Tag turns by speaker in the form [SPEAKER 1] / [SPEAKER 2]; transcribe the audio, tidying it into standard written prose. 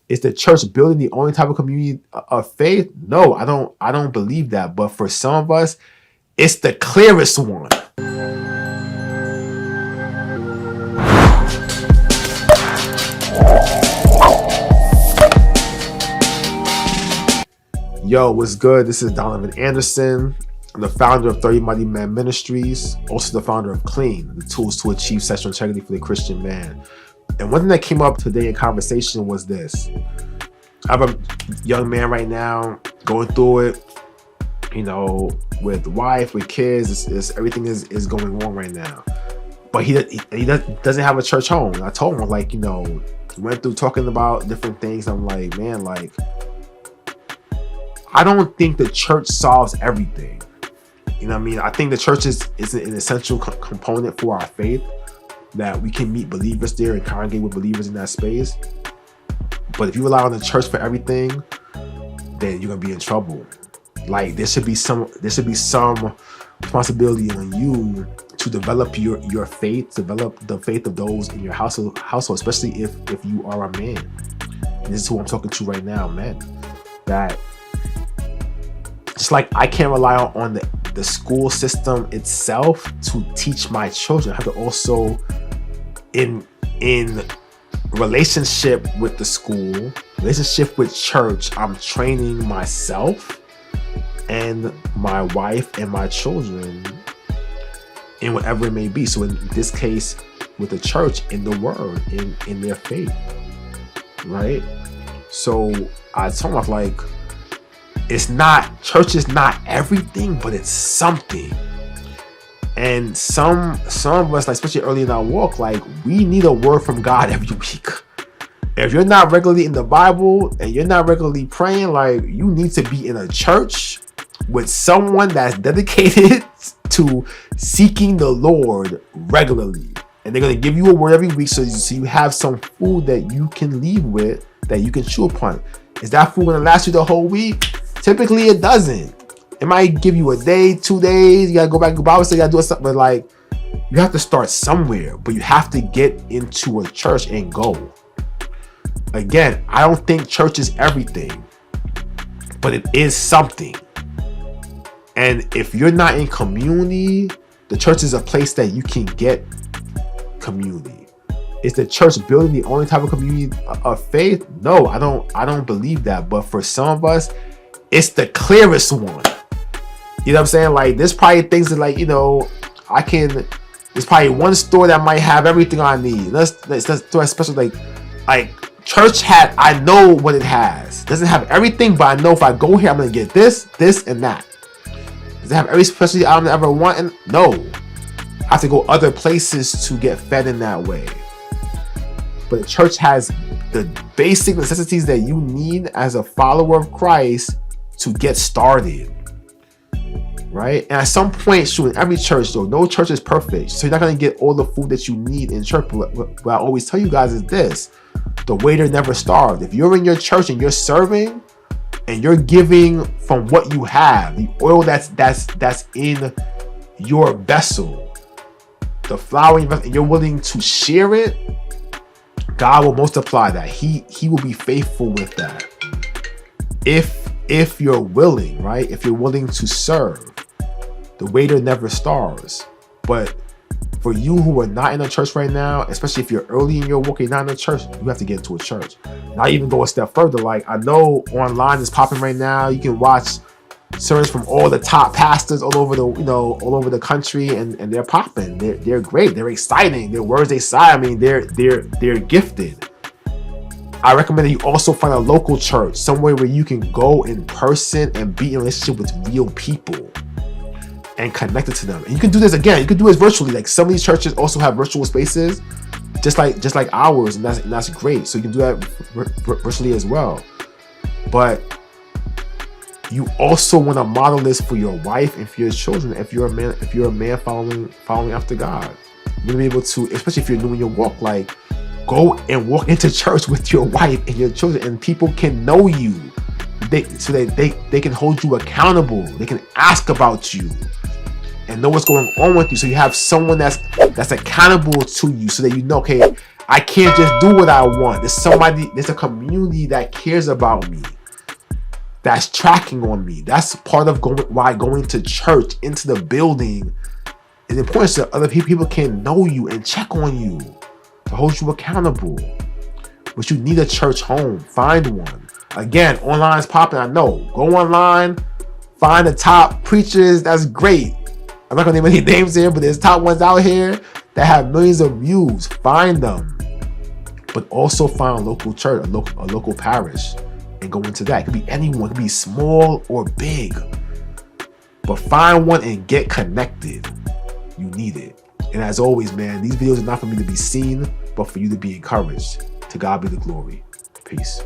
[SPEAKER 1] Is the church building the only type of community of faith? No, I don't believe that. But for some of us, it's the clearest one. Yo, what's good? This is Donovan Anderson. I'm the founder of 30 Mighty Men Ministries, also the founder of Clean, the tools to achieve sexual integrity for the Christian man. And one thing that came up today in conversation was this. I have a young man right now going through it, with wife, with kids. Everything is going on right now. But he doesn't have a church home. And I told him, we went through talking about different things. I'm like, man, I don't think the church solves everything. You know what I mean? I think the church is an essential component for our faith, that we can meet believers there and congregate with believers in that space. But if you rely on the church for everything, then you're gonna be in trouble. There should be some responsibility on you to develop your faith, develop the faith of those in your household, especially if you are a man. And this is who I'm talking to right now, man. That just like I can't rely on the school system itself to teach my children, I have to also in relationship with the school, relationship with church, I'm training myself and my wife and my children in whatever it may be. So in this case, with the church, in the word, in their faith, right? So I told them, church is not everything, but it's something. And some of us, especially early in our walk, we need a word from God every week. If you're not regularly in the Bible and you're not regularly praying, you need to be in a church with someone that's dedicated to seeking the Lord regularly. And they're going to give you a word every week so you have some food that you can leave with, that you can chew upon. Is that food going to last you the whole week? Typically, it doesn't. It might give you a day, 2 days. You got to go back to Bible study, you got to do something. But you have to start somewhere. But you have to get into a church and go. Again, I don't think church is everything, but it is something. And if you're not in community, the church is a place that you can get community. Is the church building the only type of community of faith? No, I don't believe that. But for some of us, it's the clearest one. You know what I'm saying? There's probably things that there's probably one store that might have everything I need. Let's do a special church hat. I know what it has. Doesn't have everything, but I know if I go here, I'm gonna get this, and that. Does it have every specialty I ever want? And no, I have to go other places to get fed in that way. But the church has the basic necessities that you need as a follower of Christ to get started. Right? And at some point, in every church, though, no church is perfect. So you're not going to get all the food that you need in church. But what I always tell you guys is this: the waiter never starved. If you're in your church and you're serving and you're giving from what you have, the oil that's in your vessel, the flour, and you're willing to share it, God will multiply that. He will be faithful with that. If you're willing, right? If you're willing to serve, the waiter never starves. But for you who are not in a church right now, especially if you're early in your walk, you're not in a church, you have to get into a church. And I even go a step further. I know online is popping right now. You can watch sermons from all the top pastors all over the country, and they're popping. They're great. They're exciting. Their words they say. I mean, they're gifted. I recommend that you also find a local church, somewhere where you can go in person and be in a relationship with real people and connected to them. And you can do this again. You can do this virtually. Some of these churches also have virtual spaces, just like ours, and that's great. So you can do that virtually as well. But you also want to model this for your wife and for your children. If you're a man following after God, you're gonna be able to, especially if you're new in your walk, go and walk into church with your wife and your children, and people can know you. So they can hold you accountable. They can ask about you and know what's going on with you. So you have someone that's accountable to you, so that okay, I can't just do what I want. There's a community that cares about me, that's tracking on me. That's part of why going to church, into the building, is important, so other people can know you and check on you, to hold you accountable. But you need a church home. Find one. Again, online is popping, I know. Go online, find the top preachers. That's great. I'm not gonna name any names here, but there's top ones out here that have millions of views. Find them. But also find a local church, a local parish, and go into that. It could be anyone. It could be small or big. But find one and get connected. You need it. And as always, man, these videos are not for me to be seen, but for you to be encouraged. To God be the glory. Peace.